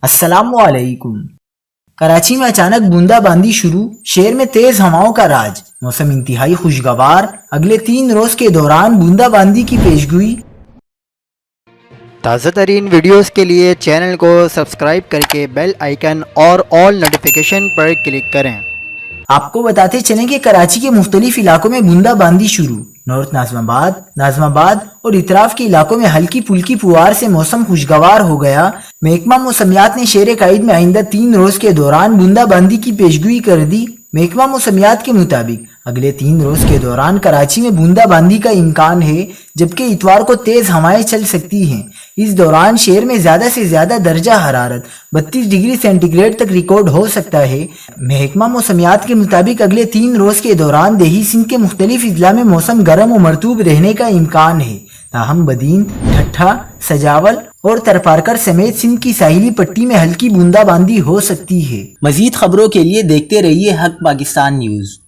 السلام علیکم۔ کراچی میں اچانک بوندا باندی شروع، شہر میں تیز ہواؤں کا راج، موسم انتہائی خوشگوار، اگلے 3 روز کے دوران بوندا باندی کی پیشگوئی۔ تازہ ترین ویڈیوز کے لیے چینل کو سبسکرائب کر کے بیل آئیکن اور آل نوٹیفیکیشن پر کلک کریں۔ آپ کو بتاتے چلیں کہ کراچی کے مختلف علاقوں میں بوندا باندی شروع، نارتھ ناظم آباد اور اطراف کے علاقوں میں ہلکی پھلکی پھوار سے موسم خوشگوار ہو گیا۔ محکمہ موسمیات نے شہر قائد میں آئندہ 3 روز کے دوران بوندا باندی کی پیشگوئی کر دی۔ محکمہ موسمیات کے مطابق اگلے 3 روز کے دوران کراچی میں بوندا باندی کا امکان ہے، جبکہ اتوار کو تیز ہوائیں چل سکتی ہیں۔ اس دوران شہر میں زیادہ سے زیادہ درجہ حرارت 32 ڈگری سینٹی گریڈ تک ریکارڈ ہو سکتا ہے۔ محکمہ موسمیات کے مطابق اگلے 3 روز کے دوران دیہی سندھ کے مختلف اضلاع میں موسم گرم و مرطوب رہنے کا امکان ہے، تاہم بدین، ٹھٹھہ، سجاول اور ترپارکر سمیت سندھ کی ساحلی پٹی میں ہلکی بوندا باندی ہو سکتی ہے۔ مزید خبروں کے لیے دیکھتے رہیے حق پاکستان نیوز۔